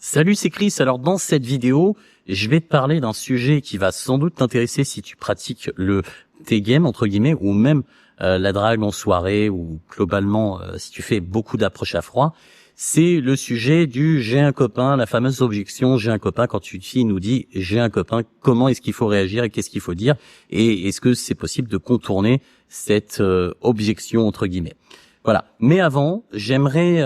Salut, c'est Chris. Alors dans cette vidéo, je vais te parler d'un sujet qui va sans doute t'intéresser si tu pratiques le T-game entre guillemets ou même la drague en soirée ou globalement si tu fais beaucoup d'approches à froid. C'est le sujet du j'ai un copain, la fameuse objection j'ai un copain quand une fille nous dit j'ai un copain, comment est-ce qu'il faut réagir et qu'est-ce qu'il faut dire et est-ce que c'est possible de contourner cette objection entre guillemets. Voilà. Mais avant, j'aimerais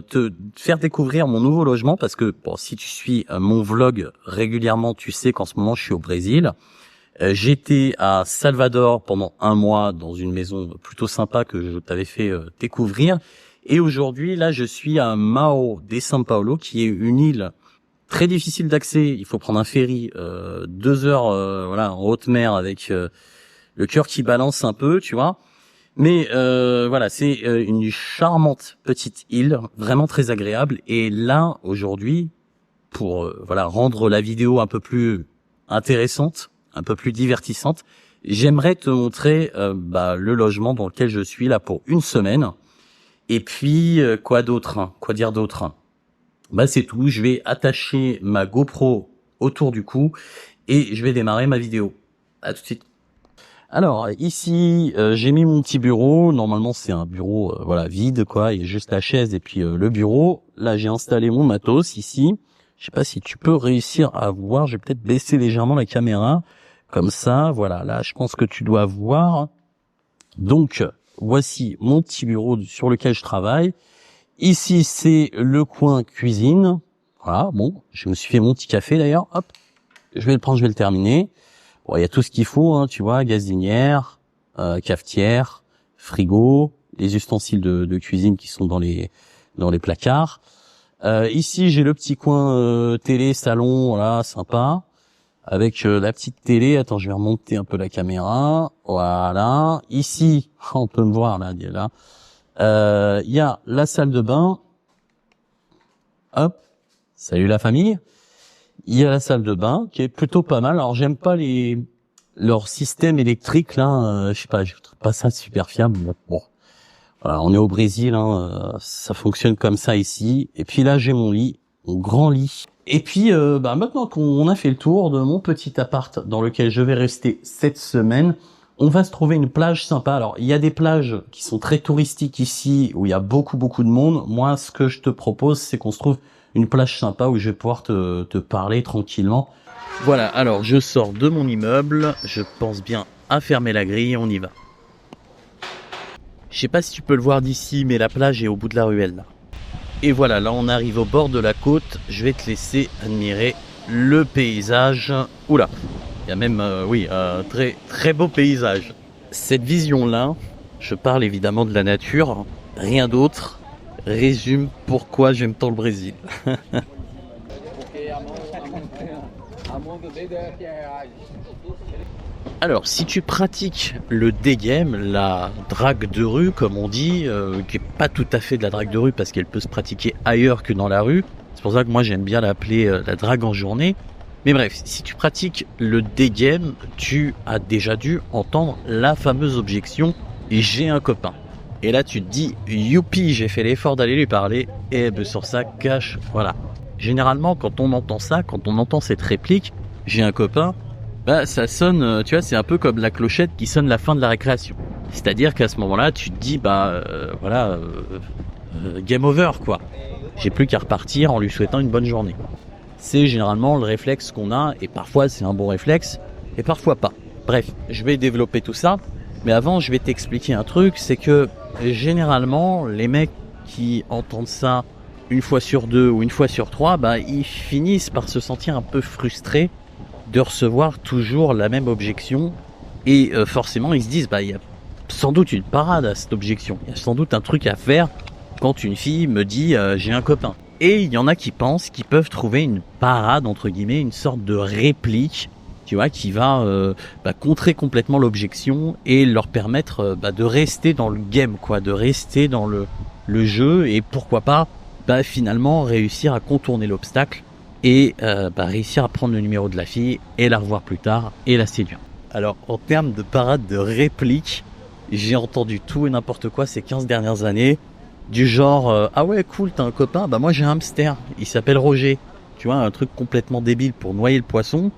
te faire découvrir mon nouveau logement parce que bon, si tu suis mon vlog régulièrement, tu sais qu'en ce moment je suis au Brésil. J'étais à Salvador pendant un mois dans une maison plutôt sympa que je t'avais fait découvrir. Et aujourd'hui, là, je suis à Mao de São Paulo, qui est une île très difficile d'accès. Il faut prendre un ferry, 2 heures, voilà, en haute mer avec le cœur qui balance un peu, tu vois. Mais voilà, c'est une charmante petite île, vraiment très agréable. Et là, aujourd'hui, pour voilà rendre la vidéo un peu plus intéressante, un peu plus divertissante, j'aimerais te montrer le logement dans lequel je suis là pour une semaine. Et puis quoi d'autre, hein, quoi dire d'autre? C'est tout. Je vais attacher ma GoPro autour du cou et je vais démarrer ma vidéo. À tout de suite. Alors ici j'ai mis mon petit bureau. Normalement c'est un bureau voilà vide quoi. Il y a juste la chaise et puis le bureau. Là j'ai installé mon matos ici. Je sais pas si tu peux réussir à voir. Je vais peut-être baisser légèrement la caméra comme ça. Voilà, là je pense que tu dois voir. Donc voici mon petit bureau sur lequel je travaille. Ici c'est le coin cuisine. Voilà, bon, je me suis fait mon petit café d'ailleurs. Hop, je vais le prendre, je vais le terminer. Bon, il y a tout ce qu'il faut, hein, tu vois, gazinière, cafetière, frigo, les ustensiles de cuisine qui sont dans les placards. Ici, j'ai le petit coin télé, salon, voilà, sympa, avec la petite télé. Attends, je vais remonter un peu la caméra. Voilà. Ici, on peut me voir là, il y a la salle de bain. Hop. Salut la famille. Il y a la salle de bain qui est plutôt pas mal. Alors j'aime pas leur système électrique là, je sais pas, je trouve pas ça super fiable. Bon, voilà, on est au Brésil, hein, ça fonctionne comme ça ici. Et puis là j'ai mon lit, mon grand lit. Et puis maintenant qu'on a fait le tour de mon petit appart dans lequel je vais rester cette semaine, on va se trouver une plage sympa. Alors il y a des plages qui sont très touristiques ici où il y a beaucoup de monde. Moi ce que je te propose c'est qu'on se trouve une plage sympa où je vais pouvoir te parler tranquillement. Voilà, alors je sors de mon immeuble, je pense bien à fermer la grille, on y va. Je sais pas si tu peux le voir d'ici, mais la plage est au bout de la ruelle là. Et voilà, là on arrive au bord de la côte, je vais te laisser admirer le paysage. Oula, il y a même, un très beau paysage. Cette vision-là, je parle évidemment de la nature, rien d'autre. Résume pourquoi j'aime tant le Brésil. Alors, si tu pratiques le D-game, la drague de rue, comme on dit, qui est pas tout à fait de la drague de rue parce qu'elle peut se pratiquer ailleurs que dans la rue. C'est pour ça que moi j'aime bien l'appeler la drague en journée. Mais bref, si tu pratiques le D-game, tu as déjà dû entendre la fameuse objection « j'ai un copain ». Et là, tu te dis, youpi, j'ai fait l'effort d'aller lui parler, et sur ça, cache, voilà. Généralement, quand on entend ça, quand on entend cette réplique, j'ai un copain, ça sonne, tu vois, c'est un peu comme la clochette qui sonne la fin de la récréation. C'est-à-dire qu'à ce moment-là, tu te dis, game over, quoi. J'ai plus qu'à repartir en lui souhaitant une bonne journée. C'est généralement le réflexe qu'on a, et parfois c'est un bon réflexe, et parfois pas. Bref, je vais développer tout ça, mais avant, je vais t'expliquer un truc, c'est que généralement, les mecs qui entendent ça une fois sur 2 ou une fois sur 3, ils finissent par se sentir un peu frustrés de recevoir toujours la même objection. Et forcément, ils se disent, il y a sans doute une parade à cette objection. Il y a sans doute un truc à faire quand une fille me dit j'ai un copain. Et il y en a qui pensent qu'ils peuvent trouver une parade, entre guillemets, une sorte de réplique, tu vois, qui va contrer complètement l'objection et leur permettre de rester dans le game, quoi, de rester dans le jeu et pourquoi pas finalement réussir à contourner l'obstacle et réussir à prendre le numéro de la fille et la revoir plus tard et la séduire. Alors en termes de parade de réplique, j'ai entendu tout et n'importe quoi ces 15 dernières années, du genre ah ouais cool t'as un copain, moi j'ai un hamster, il s'appelle Roger. tu vois, un truc complètement débile pour noyer le poisson.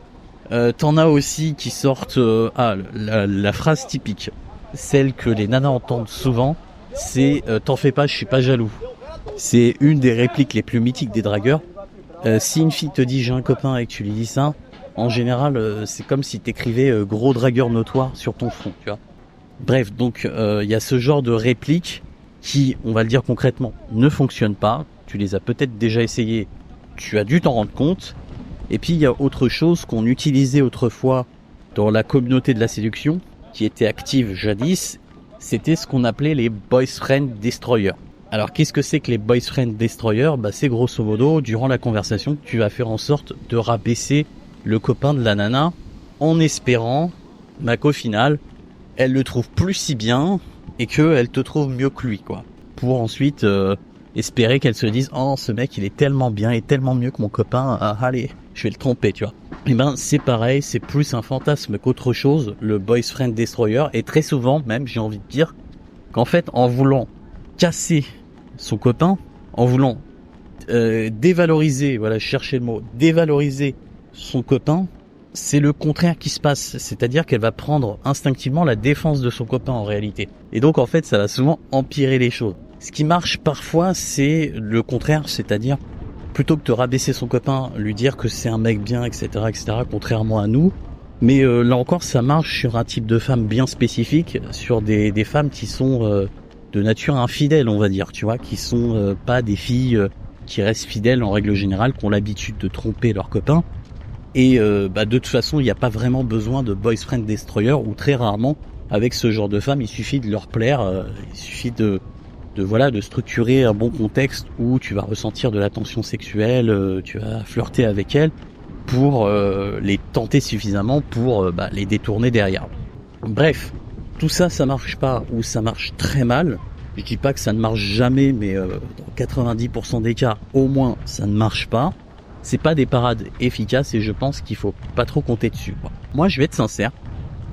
T'en as aussi qui sortent la phrase typique, celle que les nanas entendent souvent, c'est t'en fais pas, je suis pas jaloux. C'est une des répliques les plus mythiques des dragueurs. Si une fille te dit j'ai un copain et que tu lui dis ça, en général c'est comme si t'écrivais gros dragueur notoire sur ton front, tu vois. Bref, donc il y a ce genre de répliques qui, on va le dire concrètement, ne fonctionnent pas. Tu les as peut-être déjà essayées, tu as dû t'en rendre compte. Et puis il y a autre chose qu'on utilisait autrefois dans la communauté de la séduction, qui était active jadis, c'était ce qu'on appelait les boyfriend destroyers. Alors qu'est-ce que c'est que les boyfriend destroyers ? C'est grosso modo, durant la conversation, tu vas faire en sorte de rabaisser le copain de la nana en espérant qu'au final, elle le trouve plus si bien et qu'elle te trouve mieux que lui, quoi. Pour ensuite espérer qu'elle se dise « Oh, ce mec, il est tellement bien et tellement mieux que mon copain, allez, je vais le tromper, tu vois. » Et c'est pareil, c'est plus un fantasme qu'autre chose, le boyfriend destroyer, et très souvent même, j'ai envie de dire, qu'en fait, en voulant casser son copain, en voulant dévaloriser, voilà, chercher le mot, dévaloriser son copain, c'est le contraire qui se passe, c'est-à-dire qu'elle va prendre instinctivement la défense de son copain en réalité. Et donc en fait, ça va souvent empirer les choses. Ce qui marche parfois, c'est le contraire, c'est-à-dire plutôt que de rabaisser son copain, lui dire que c'est un mec bien, etc., contrairement à nous. Mais là encore, ça marche sur un type de femme bien spécifique, sur des femmes qui sont de nature infidèle, on va dire, tu vois, qui sont pas des filles qui restent fidèles en règle générale, qui ont l'habitude de tromper leurs copains. Et de toute façon, il n'y a pas vraiment besoin de boyfriend destroyer, ou très rarement, avec ce genre de femmes, il suffit de leur plaire, il suffit de structurer un bon contexte où tu vas ressentir de la tension sexuelle, tu vas flirter avec elles pour les tenter suffisamment pour les détourner derrière. Bref, tout ça, ça marche pas ou ça marche très mal. Je dis pas que ça ne marche jamais, mais dans 90% des cas, au moins, ça ne marche pas. C'est pas des parades efficaces et je pense qu'il faut pas trop compter dessus, quoi. Moi, je vais être sincère.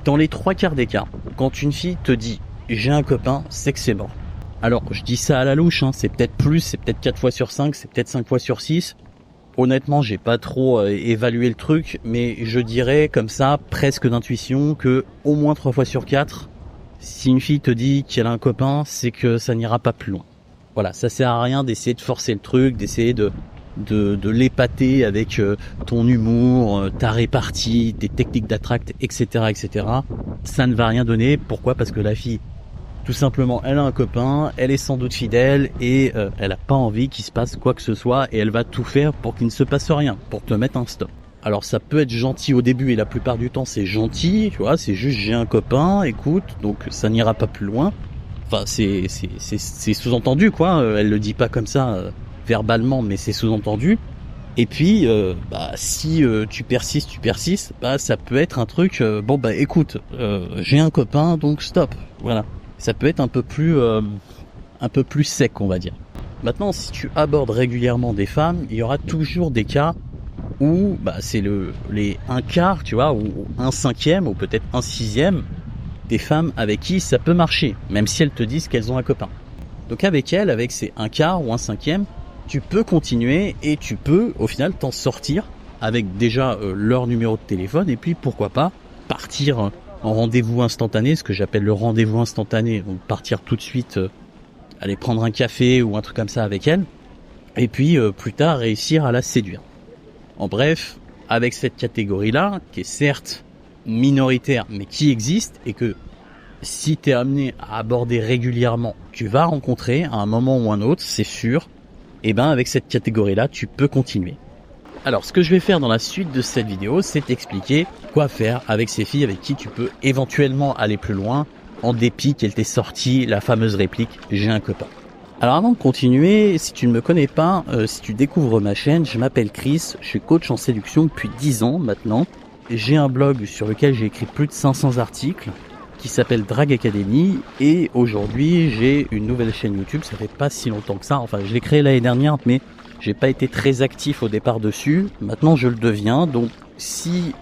Dans les 3/4 des cas, quand une fille te dit « j'ai un copain », c'est que c'est mort. Alors, je dis ça à la louche, c'est peut-être plus, c'est peut-être 4 fois sur 5, c'est peut-être 5 fois sur 6. Honnêtement, j'ai pas trop évalué le truc, mais je dirais comme ça, presque d'intuition, que au moins 3 fois sur 4, si une fille te dit qu'elle a un copain, c'est que ça n'ira pas plus loin. Voilà, ça sert à rien d'essayer de forcer le truc, d'essayer de l'épater avec ton humour, ta répartie, tes techniques d'attract, etc., etc. Ça ne va rien donner. Pourquoi ? Parce que la fille, tout simplement, elle a un copain, elle est sans doute fidèle et elle a pas envie qu'il se passe quoi que ce soit et elle va tout faire pour qu'il ne se passe rien, pour te mettre un stop. Alors ça peut être gentil au début et la plupart du temps c'est gentil, tu vois, c'est juste j'ai un copain, écoute, donc ça n'ira pas plus loin. Enfin c'est sous-entendu quoi, elle le dit pas comme ça verbalement, mais c'est sous-entendu. Et puis si tu persistes, ça peut être un truc écoute, j'ai un copain donc stop. Voilà. Ça peut être un peu plus sec, on va dire. Maintenant, si tu abordes régulièrement des femmes, il y aura toujours des cas où c'est les 1/4, tu vois, ou 1/5, ou peut-être 1/6 des femmes avec qui ça peut marcher, même si elles te disent qu'elles ont un copain. Donc avec elles, avec ces 1/4 ou 1/5, tu peux continuer et tu peux au final t'en sortir avec déjà leur numéro de téléphone et puis pourquoi pas partir en rendez-vous instantané, ce que j'appelle le rendez-vous instantané, donc partir tout de suite, aller prendre un café ou un truc comme ça avec elle, et puis plus tard réussir à la séduire. En bref, avec cette catégorie-là, qui est certes minoritaire, mais qui existe, et que si tu es amené à aborder régulièrement, tu vas rencontrer à un moment ou un autre, c'est sûr, et avec cette catégorie-là, tu peux continuer. Alors, ce que je vais faire dans la suite de cette vidéo, c'est t'expliquer quoi faire avec ces filles avec qui tu peux éventuellement aller plus loin, en dépit qu'elle t'ait sorti la fameuse réplique « j'ai un copain ». Alors avant de continuer, si tu ne me connais pas, si tu découvres ma chaîne, je m'appelle Chris, je suis coach en séduction depuis 10 ans maintenant. J'ai un blog sur lequel j'ai écrit plus de 500 articles qui s'appelle Drag Academy et aujourd'hui j'ai une nouvelle chaîne YouTube, ça fait pas si longtemps que ça, enfin je l'ai créée l'année dernière mais j'ai pas été très actif au départ dessus, maintenant je le deviens, donc si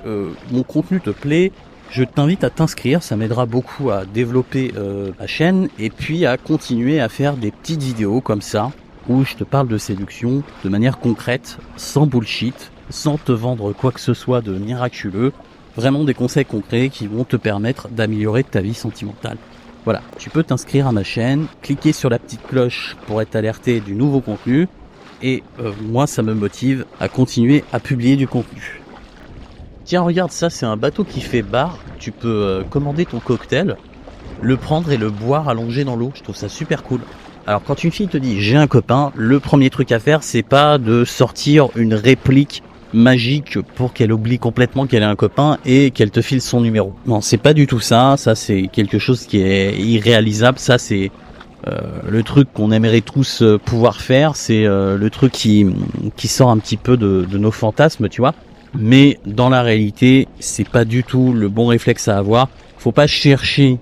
mon contenu te plaît, je t'invite à t'inscrire, ça m'aidera beaucoup à développer ma chaîne et puis à continuer à faire des petites vidéos comme ça, où je te parle de séduction de manière concrète, sans bullshit, sans te vendre quoi que ce soit de miraculeux. Vraiment des conseils concrets qui vont te permettre d'améliorer ta vie sentimentale. Voilà, tu peux t'inscrire à ma chaîne, cliquer sur la petite cloche pour être alerté du nouveau contenu. Et moi, ça me motive à continuer à publier du contenu. Tiens, regarde ça, c'est un bateau qui fait bar. Tu peux commander ton cocktail, le prendre et le boire allongé dans l'eau. Je trouve ça super cool. Alors quand une fille te dit j'ai un copain, le premier truc à faire, c'est pas de sortir une réplique magique pour qu'elle oublie complètement qu'elle a un copain et qu'elle te file son numéro. Non, c'est pas du tout ça. Ça, c'est quelque chose qui est irréalisable. Ça, c'est le truc qu'on aimerait tous pouvoir faire. C'est le truc qui sort un petit peu de nos fantasmes, tu vois. Mais dans la réalité, c'est pas du tout le bon réflexe à avoir. Faut pas chercher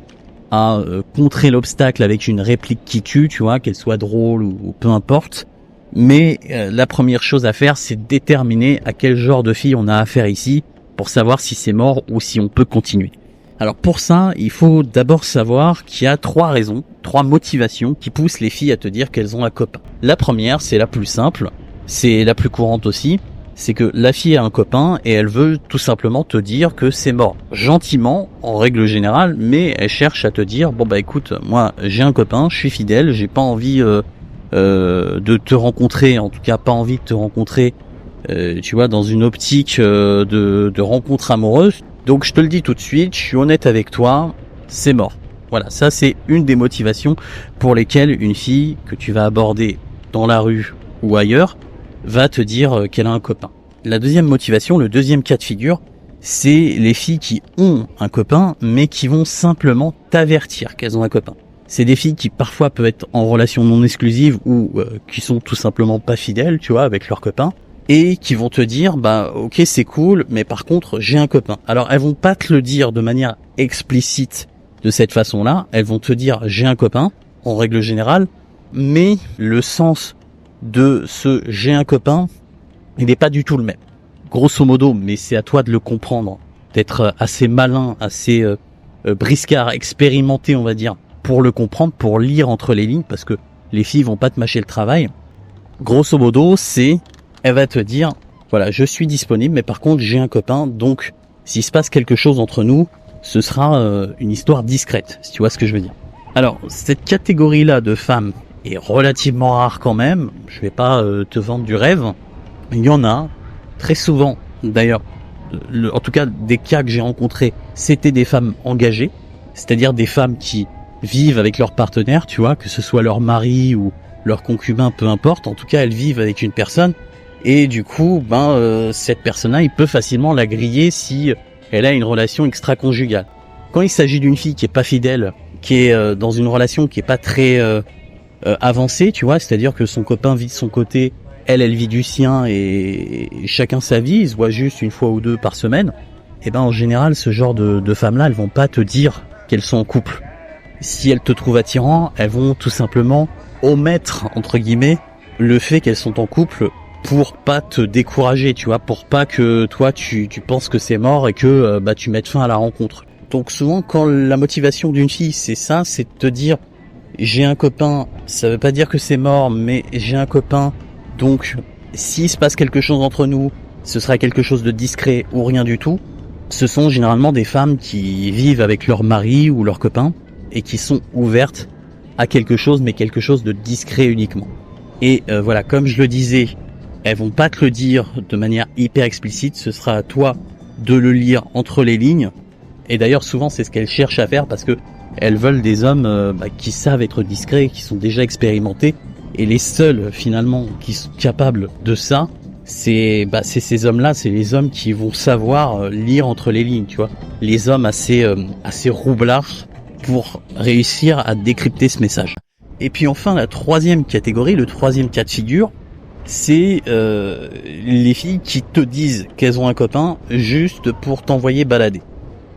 à contrer l'obstacle avec une réplique qui tue, tu vois, qu'elle soit drôle ou peu importe. Mais la première chose à faire, c'est déterminer à quel genre de fille on a affaire ici pour savoir si c'est mort ou si on peut continuer. Alors pour ça, il faut d'abord savoir qu'il y a 3 raisons, 3 motivations qui poussent les filles à te dire qu'elles ont un copain. La première, c'est la plus simple, c'est la plus courante aussi, c'est que la fille a un copain et elle veut tout simplement te dire que c'est mort. Gentiment, en règle générale, mais elle cherche à te dire, bon bah écoute, moi j'ai un copain, je suis fidèle, j'ai pas envie de te rencontrer, en tout cas pas envie de te rencontrer, tu vois, dans une optique de rencontre amoureuse. Donc je te le dis tout de suite, je suis honnête avec toi, c'est mort. Voilà, ça c'est une des motivations pour lesquelles une fille que tu vas aborder dans la rue ou ailleurs va te dire qu'elle a un copain. La deuxième motivation, le deuxième cas de figure, c'est les filles qui ont un copain mais qui vont simplement t'avertir qu'elles ont un copain. C'est des filles qui parfois peuvent être en relation non exclusive ou qui sont tout simplement pas fidèles, tu vois, avec leur copain, et qui vont te dire, bah ok c'est cool, mais par contre j'ai un copain. Alors elles vont pas te le dire de manière explicite de cette façon-là, elles vont te dire j'ai un copain, en règle générale, mais le sens de ce j'ai un copain, il n'est pas du tout le même. Grosso modo, mais c'est à toi de le comprendre, d'être assez malin, assez briscard, expérimenté on va dire, pour le comprendre, pour lire entre les lignes, parce que les filles vont pas te mâcher le travail. Grosso modo, c'est, elle va te dire, voilà, je suis disponible, mais par contre, j'ai un copain, donc, s'il se passe quelque chose entre nous, ce sera une histoire discrète, si tu vois ce que je veux dire. Alors, cette catégorie-là de femmes est relativement rare quand même, je vais pas te vendre du rêve, il y en a, très souvent, d'ailleurs, en tout cas, des cas que j'ai rencontrés, c'était des femmes engagées, c'est-à-dire des femmes qui vivent avec leur partenaire, tu vois, que ce soit leur mari ou leur concubin, peu importe. En tout cas, elles vivent avec une personne et du coup, cette personne-là, il peut facilement la griller si elle a une relation extra-conjugale. Quand il s'agit d'une fille qui est pas fidèle, qui est dans une relation qui est pas très avancée, tu vois, c'est-à-dire que son copain vit de son côté, elle vit du sien et chacun sa vie, ils se voient juste une fois ou deux par semaine. Et ben en général, ce genre de femmes-là, elles vont pas te dire qu'elles sont en couple. Si elles te trouvent attirant, elles vont tout simplement omettre, entre guillemets, le fait qu'elles sont en couple pour pas te décourager, tu vois, pour pas que toi tu penses que c'est mort et que tu mettes fin à la rencontre. Donc souvent quand la motivation d'une fille c'est ça, c'est de te dire j'ai un copain, ça veut pas dire que c'est mort, mais j'ai un copain, donc s'il se passe quelque chose entre nous, ce sera quelque chose de discret ou rien du tout. Ce sont généralement des femmes qui vivent avec leur mari ou leur copain et qui sont ouvertes à quelque chose, mais quelque chose de discret uniquement. Et voilà, comme je le disais, elles vont pas te le dire de manière hyper explicite, ce sera à toi de le lire entre les lignes. Et d'ailleurs, souvent, c'est ce qu'elles cherchent à faire parce que elles veulent des hommes qui savent être discrets, qui sont déjà expérimentés. Et les seuls, finalement, qui sont capables de ça, c'est ces hommes-là, c'est les hommes qui vont savoir lire entre les lignes, tu vois. Les hommes assez roublards pour réussir à décrypter ce message. Et puis enfin, la troisième catégorie, le troisième cas de figure, c'est les filles qui te disent qu'elles ont un copain juste pour t'envoyer balader.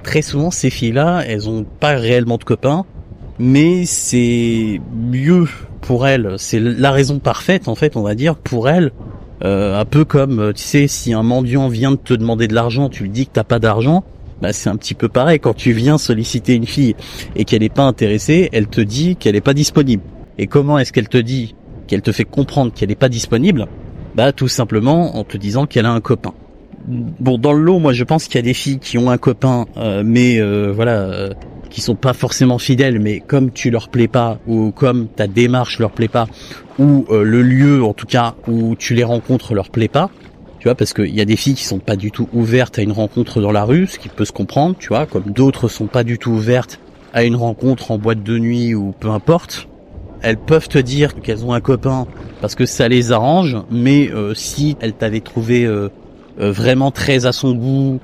Très souvent, ces filles-là, elles ont pas réellement de copain, mais c'est mieux pour elles, c'est la raison parfaite, en fait, on va dire, pour elles, un peu comme, tu sais, si un mendiant vient de te demander de l'argent, tu lui dis que t'as pas d'argent, c'est un petit peu pareil, quand tu viens solliciter une fille et qu'elle est pas intéressée, elle te dit qu'elle est pas disponible. Et comment est-ce qu'elle te dit qu'elle te fait comprendre qu'elle est pas disponible, bah tout simplement en te disant qu'elle a un copain. Bon, dans le lot, moi je pense qu'il y a des filles qui ont un copain, mais qui sont pas forcément fidèles, mais comme tu leur plais pas, ou comme ta démarche leur plaît pas, ou le lieu en tout cas où tu les rencontres leur plaît pas, tu vois, parce qu'il y a des filles qui sont pas du tout ouvertes à une rencontre dans la rue, ce qui peut se comprendre, tu vois, comme d'autres sont pas du tout ouvertes à une rencontre en boîte de nuit ou peu importe. Elles peuvent te dire qu'elles ont un copain parce que ça les arrange, mais si elles t'avaient trouvé vraiment très à son goût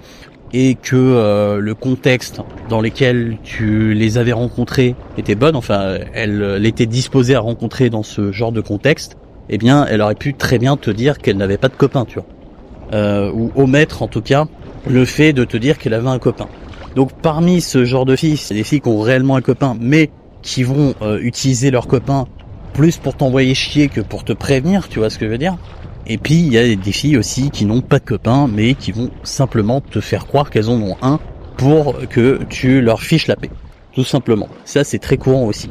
et que le contexte dans lequel tu les avais rencontrés était bonne, enfin elle était disposée à rencontrer dans ce genre de contexte, eh bien elle aurait pu très bien te dire qu'elle n'avait pas de copain, tu vois, ou omettre en tout cas le fait de te dire qu'elle avait un copain. Donc parmi ce genre de filles, c'est des filles qui ont réellement un copain, mais qui vont utiliser leur copain plus pour t'envoyer chier que pour te prévenir, tu vois ce que je veux dire. Et puis il y a des filles aussi qui n'ont pas de copain, mais qui vont simplement te faire croire qu'elles en ont un pour que tu leur fiches la paix, tout simplement. Ça c'est très courant aussi.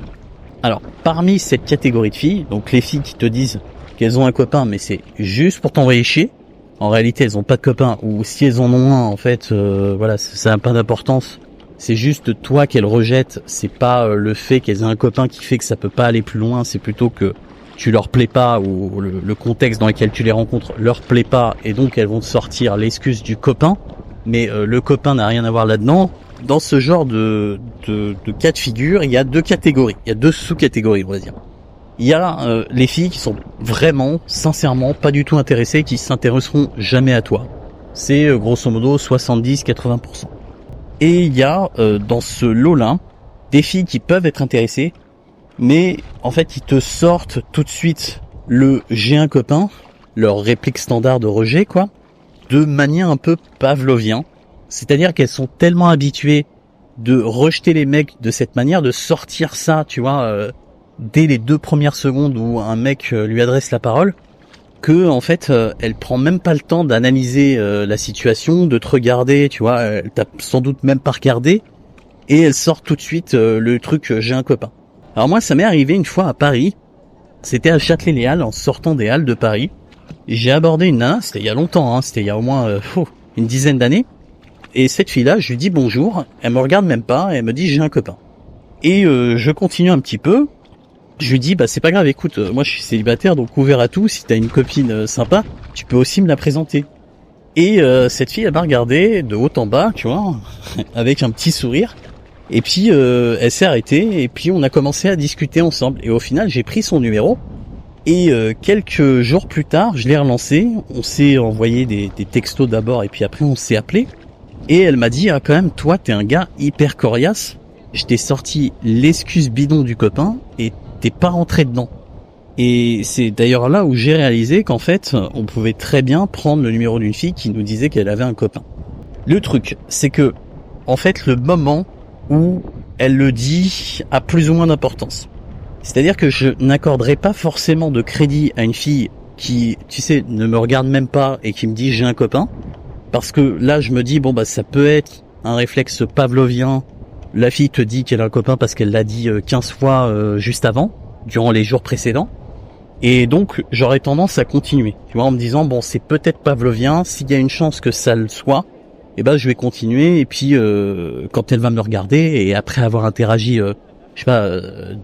Alors parmi cette catégorie de filles, donc les filles qui te disent qu'elles ont un copain, mais c'est juste pour t'envoyer chier. En réalité elles ont pas de copain, ou si elles en ont un, en fait, voilà, ça n'a pas d'importance. C'est juste toi qu'elles rejettent, c'est pas le fait qu'elles aient un copain qui fait que ça peut pas aller plus loin, c'est plutôt que tu leur plais pas, ou le contexte dans lequel tu les rencontres leur plaît pas, et donc elles vont te sortir l'excuse du copain, mais le copain n'a rien à voir là-dedans. Dans ce genre de cas de figure, il y a deux catégories, il y a deux sous-catégories, on va dire. Il y a les filles qui sont vraiment, sincèrement, pas du tout intéressées, qui s'intéresseront jamais à toi. C'est grosso modo 70-80%. Et il y a dans ce lot-là des filles qui peuvent être intéressées, mais en fait ils te sortent tout de suite le j'ai un copain, leur réplique standard de rejet, quoi, de manière un peu pavlovien. C'est-à-dire qu'elles sont tellement habituées de rejeter les mecs de cette manière, de sortir ça, tu vois, dès les 2 premières secondes où un mec lui adresse la parole, que en fait elle prend même pas le temps d'analyser la situation, de te regarder, tu vois, elle t'a sans doute même pas regardé, et elle sort tout de suite le truc j'ai un copain. Alors moi ça m'est arrivé une fois à Paris, c'était à Châtelet-Les-Halles, en sortant des Halles de Paris. J'ai abordé une nana, c'était il y a longtemps, hein, c'était il y a au moins une dizaine d'années, et cette fille-là, je lui dis bonjour, elle me regarde même pas, et elle me dit j'ai un copain. Et je continue un petit peu. Je lui dis, bah c'est pas grave, écoute, moi je suis célibataire, donc ouvert à tout, si t'as une copine sympa, tu peux aussi me la présenter. Et cette fille, elle m'a regardé de haut en bas, tu vois, avec un petit sourire, et puis elle s'est arrêtée, et puis on a commencé à discuter ensemble, et au final j'ai pris son numéro, et quelques jours plus tard, je l'ai relancé, on s'est envoyé des textos d'abord, et puis après on s'est appelé, et elle m'a dit, ah quand même, toi t'es un gars hyper coriace, je t'ai sorti l'excuse bidon du copain, et t'es pas rentré dedans. Et c'est d'ailleurs là où j'ai réalisé qu'en fait, on pouvait très bien prendre le numéro d'une fille qui nous disait qu'elle avait un copain. Le truc, c'est que, en fait, le moment où elle le dit a plus ou moins d'importance. C'est-à-dire que je n'accorderai pas forcément de crédit à une fille qui, tu sais, ne me regarde même pas et qui me dit j'ai un copain, parce que là, je me dis, bon bah ça peut être un réflexe pavlovien. La fille te dit qu'elle a un copain parce qu'elle l'a dit 15 fois juste avant, durant les jours précédents. Et donc, j'aurais tendance à continuer. Tu vois, en me disant, bon, c'est peut-être pavlovien, s'il y a une chance que ça le soit, eh ben, je vais continuer. Et puis, quand elle va me regarder, et après avoir interagi, je sais pas,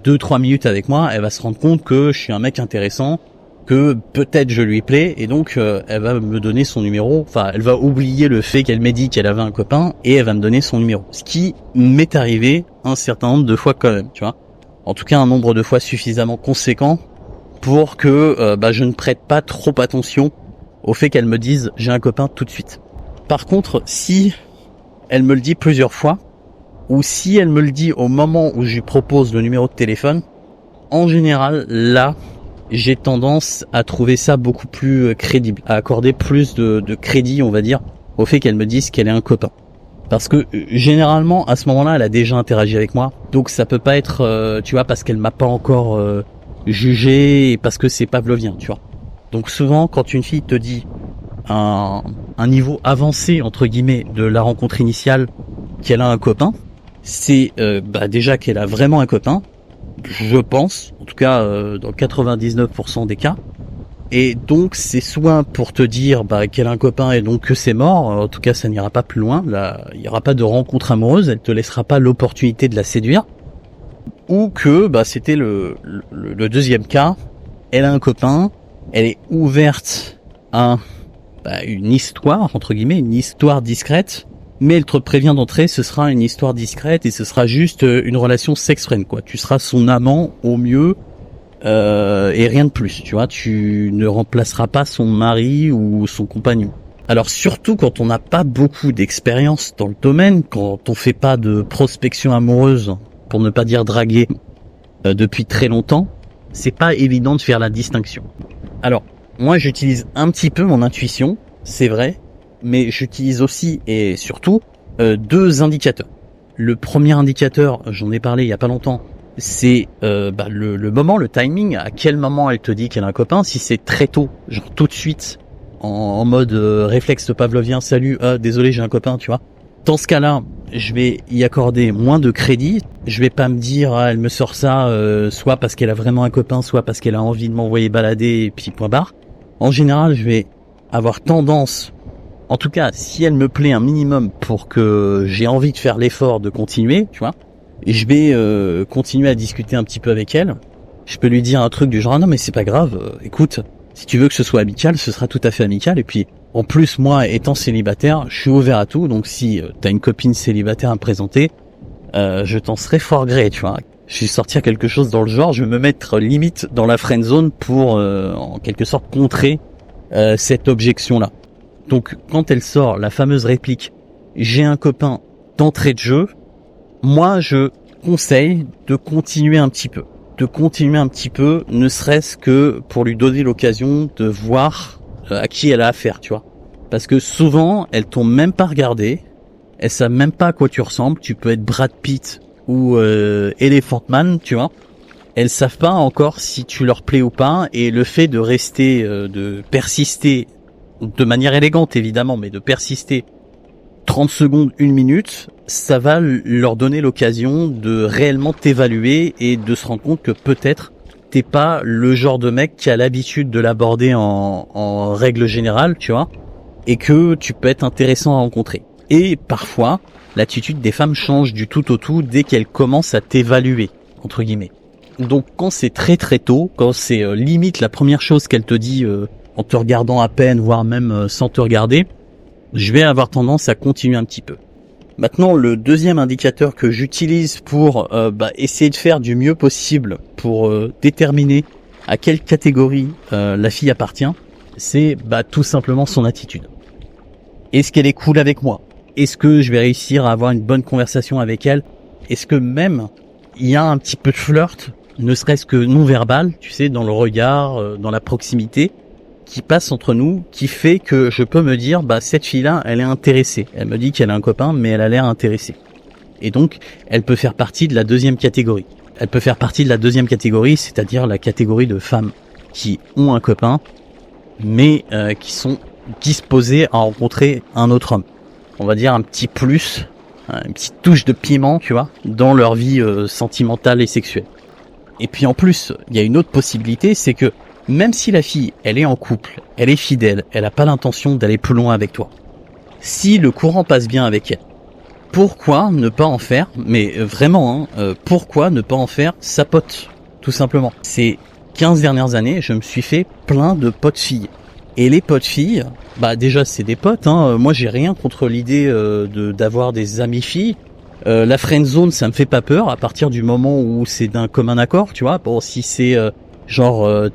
2-3 minutes avec moi, elle va se rendre compte que je suis un mec intéressant, que peut-être je lui plais, et donc elle va me donner son numéro, enfin elle va oublier le fait qu'elle m'ait dit qu'elle avait un copain, et elle va me donner son numéro. Ce qui m'est arrivé un certain nombre de fois quand même, tu vois. En tout cas un nombre de fois suffisamment conséquent pour que je ne prête pas trop attention au fait qu'elle me dise j'ai un copain tout de suite. Par contre, si elle me le dit plusieurs fois, ou si elle me le dit au moment où je lui propose le numéro de téléphone, en général là, j'ai tendance à trouver ça beaucoup plus crédible, à accorder plus de crédit, on va dire, au fait qu'elle me dise qu'elle est un copain. Parce que généralement, à ce moment-là, elle a déjà interagi avec moi, donc ça peut pas être, tu vois, parce qu'elle m'a pas encore jugé, et parce que c'est pavlovien, tu vois. Donc souvent, quand une fille te dit un niveau avancé, entre guillemets, de la rencontre initiale, qu'elle a un copain, c'est déjà qu'elle a vraiment un copain, je pense, en tout cas dans 99% des cas. Et donc c'est soit pour te dire qu'elle a un copain et donc que c'est mort, en tout cas ça n'ira pas plus loin, là il n'y aura pas de rencontre amoureuse, elle te laissera pas l'opportunité de la séduire, ou que c'était le deuxième cas, elle a un copain, elle est ouverte à une histoire, entre guillemets, une histoire discrète, mais elle te prévient d'entrée, ce sera une histoire discrète et ce sera juste une relation sex-friend, quoi. Tu seras son amant au mieux, et rien de plus, tu vois. Tu ne remplaceras pas son mari ou son compagnon. Alors surtout quand on n'a pas beaucoup d'expérience dans le domaine, quand on fait pas de prospection amoureuse, pour ne pas dire draguer, depuis très longtemps, c'est pas évident de faire la distinction. Alors, moi j'utilise un petit peu mon intuition, c'est vrai, mais j'utilise aussi et surtout deux indicateurs. Le premier indicateur, j'en ai parlé il y a pas longtemps, c'est le moment, le timing, à quel moment elle te dit qu'elle a un copain. Si c'est très tôt, genre tout de suite, en mode réflexe pavlovien, salut, désolé j'ai un copain, tu vois. Dans ce cas-là, je vais y accorder moins de crédit. Je vais pas me dire elle me sort ça soit parce qu'elle a vraiment un copain, soit parce qu'elle a envie de m'envoyer balader et puis point barre. En général, je vais avoir tendance, en tout cas si elle me plaît un minimum pour que j'ai envie de faire l'effort de continuer, tu vois, et je vais continuer à discuter un petit peu avec elle. Je peux lui dire un truc du genre non mais c'est pas grave, écoute, si tu veux que ce soit amical, ce sera tout à fait amical. Et puis en plus, moi étant célibataire, je suis ouvert à tout, donc si t'as une copine célibataire à me présenter, je t'en serai fort gré, tu vois. Je vais sortir quelque chose dans le genre, je vais me mettre limite dans la friend zone pour en quelque sorte contrer cette objection-là. Donc quand elle sort la fameuse réplique « j'ai un copain » d'entrée de jeu, moi je conseille de continuer un petit peu. Ne serait-ce que pour lui donner l'occasion de voir à qui elle a affaire, tu vois. Parce que souvent, elles t'ont même pas regardé, elles savent même pas à quoi tu ressembles, tu peux être Brad Pitt ou Elephant Man, tu vois. Elles savent pas encore si tu leur plais ou pas, et le fait de rester, de persister, de manière élégante évidemment, mais de persister 30 secondes, 1 minute, ça va leur donner l'occasion de réellement t'évaluer et de se rendre compte que peut-être t'es pas le genre de mec qui a l'habitude de l'aborder en règle générale, tu vois, et que tu peux être intéressant à rencontrer. Et parfois, l'attitude des femmes change du tout au tout dès qu'elles commencent à t'évaluer, entre guillemets. Donc quand c'est très très tôt, quand c'est limite la première chose qu'elle te dit en te regardant à peine, voire même sans te regarder, je vais avoir tendance à continuer un petit peu. Maintenant, le deuxième indicateur que j'utilise pour essayer de faire du mieux possible pour déterminer à quelle catégorie la fille appartient, c'est tout simplement son attitude. Est-ce qu'elle est cool avec moi? Est-ce que je vais réussir à avoir une bonne conversation avec elle? Est-ce que même il y a un petit peu de flirt, ne serait-ce que non verbal, tu sais, dans le regard, dans la proximité, qui passe entre nous, qui fait que je peux me dire cette fille-là, elle est intéressée. Elle me dit qu'elle a un copain, mais elle a l'air intéressée. Et donc, elle peut faire partie de la deuxième catégorie. C'est-à-dire la catégorie de femmes qui ont un copain, mais qui sont disposées à rencontrer un autre homme. On va dire un petit plus, une petite touche de piment, tu vois, dans leur vie sentimentale et sexuelle. Et puis en plus, il y a une autre possibilité, c'est que même si la fille, elle est en couple, elle est fidèle, elle n'a pas l'intention d'aller plus loin avec toi, si le courant passe bien avec elle, pourquoi ne pas en faire, mais vraiment, pourquoi ne pas en faire sa pote, tout simplement. Ces 15 dernières années, je me suis fait plein de potes filles. Et les potes filles, déjà c'est des potes, moi j'ai rien contre l'idée d'avoir des amis filles. La friend zone, ça me fait pas peur à partir du moment où c'est d'un commun accord, tu vois. Bon, si c'est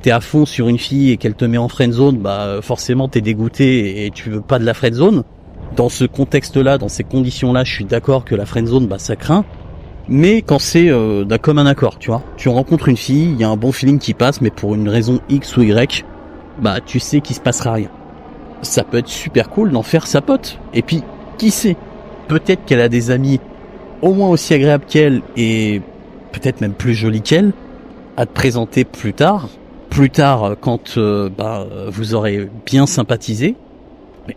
t'es à fond sur une fille et qu'elle te met en friend zone, forcément t'es dégoûté et tu veux pas de la friend zone. Dans ce contexte-là, dans ces conditions-là, je suis d'accord que la friend zone, ça craint. Mais quand c'est d'un commun accord, tu vois, tu rencontres une fille, il y a un bon feeling qui passe, mais pour une raison X ou Y, tu sais qu'il se passera rien. Ça peut être super cool d'en faire sa pote. Et puis, qui sait, peut-être qu'elle a des amis au moins aussi agréables qu'elle et peut-être même plus jolis qu'elle à te présenter plus tard quand vous aurez bien sympathisé.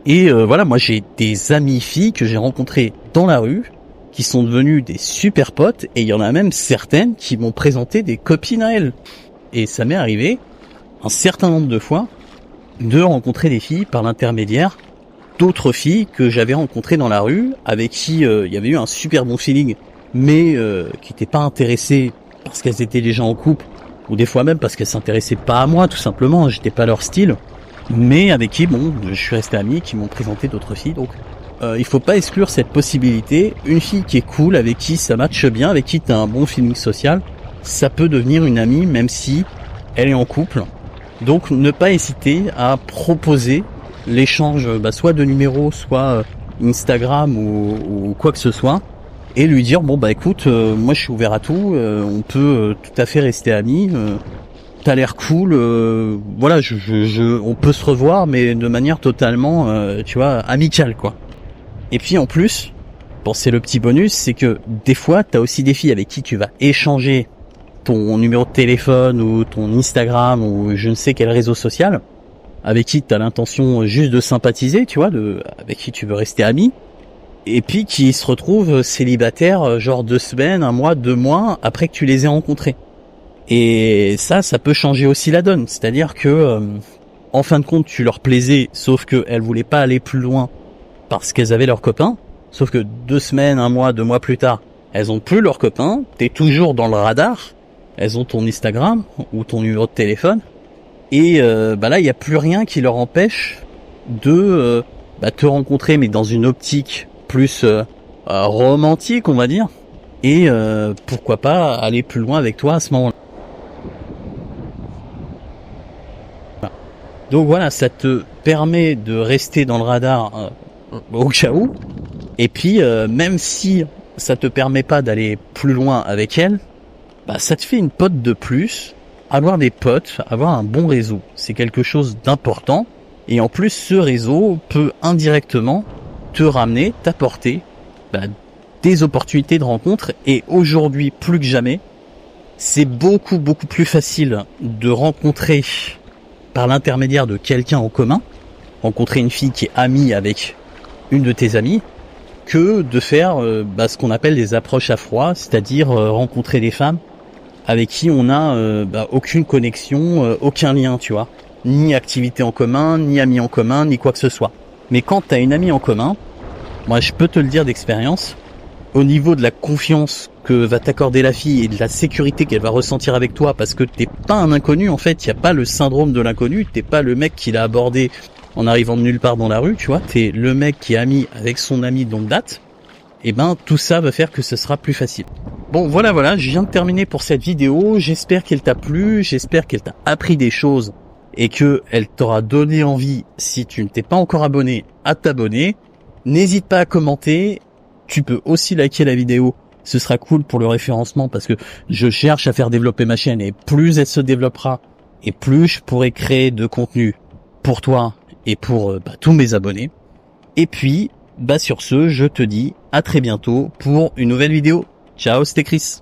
Et voilà, moi j'ai des amies filles que j'ai rencontrées dans la rue qui sont devenues des super potes, et il y en a même certaines qui m'ont présenté des copines à elles. Et ça m'est arrivé un certain nombre de fois de rencontrer des filles par l'intermédiaire d'autres filles que j'avais rencontrées dans la rue, avec qui il y avait eu un super bon feeling, mais qui n'étaient pas intéressées parce qu'elles étaient déjà en couple, ou des fois même parce qu'elles s'intéressaient pas à moi, tout simplement, j'étais pas leur style, mais avec qui, bon, je suis resté ami, qui m'ont présenté d'autres filles, donc il faut pas exclure cette possibilité. Une fille qui est cool, avec qui ça matche bien, avec qui t'as un bon feeling social, ça peut devenir une amie, même si elle est en couple. Donc ne pas hésiter à proposer l'échange, soit de numéros, soit Instagram ou quoi que ce soit, et lui dire bon bah écoute, moi je suis ouvert à tout, on peut tout à fait rester amis, t'as l'air cool, voilà, on peut se revoir, mais de manière totalement, tu vois, amicale quoi. Et puis en plus, bon c'est le petit bonus, c'est que des fois t'as aussi des filles avec qui tu vas échanger ton numéro de téléphone ou ton Instagram ou je ne sais quel réseau social, avec qui tu as l'intention juste de sympathiser, tu vois, avec qui tu veux rester ami, et puis qui se retrouvent célibataires genre 2 semaines, 1 mois, 2 mois après que tu les aies rencontrés. Et ça peut changer aussi la donne, c'est-à-dire que en fin de compte tu leur plaisais, sauf qu'elles voulaient pas aller plus loin parce qu'elles avaient leurs copains, sauf que 2 semaines, 1 mois, 2 mois plus tard, elles ont plus leurs copains, t'es toujours dans le radar, elles ont ton Instagram ou ton numéro de téléphone, et là il n'y a plus rien qui leur empêche de te rencontrer, mais dans une optique plus romantique on va dire, et pourquoi pas aller plus loin avec toi à ce moment-là. Donc voilà, ça te permet de rester dans le radar au cas où, et puis même si ça te permet pas d'aller plus loin avec elle, ça te fait une pote de plus. Avoir des potes, avoir un bon réseau, c'est quelque chose d'important. Et en plus, ce réseau peut indirectement te ramener, t'apporter des opportunités de rencontre. Et aujourd'hui, plus que jamais, c'est beaucoup plus facile de rencontrer par l'intermédiaire de quelqu'un en commun, rencontrer une fille qui est amie avec une de tes amies, que de faire ce qu'on appelle des approches à froid, c'est-à-dire rencontrer des femmes avec qui on a aucune connexion, aucun lien, tu vois. Ni activité en commun, ni amis en commun, ni quoi que ce soit. Mais quand t'as une amie en commun, moi je peux te le dire d'expérience, au niveau de la confiance que va t'accorder la fille et de la sécurité qu'elle va ressentir avec toi, parce que t'es pas un inconnu en fait, y a pas le syndrome de l'inconnu, t'es pas le mec qui l'a abordé en arrivant de nulle part dans la rue, tu vois, t'es le mec qui est ami avec son ami de longue date, et tout ça va faire que ce sera plus facile. Bon voilà, je viens de terminer pour cette vidéo, j'espère qu'elle t'a plu, j'espère qu'elle t'a appris des choses et que elle t'aura donné envie, si tu ne t'es pas encore abonné, à t'abonner. N'hésite pas à commenter, tu peux aussi liker la vidéo, ce sera cool pour le référencement parce que je cherche à faire développer ma chaîne et plus elle se développera et plus je pourrai créer de contenu pour toi et pour tous mes abonnés. Et puis, sur ce, je te dis à très bientôt pour une nouvelle vidéo. Ciao, c'était Chris.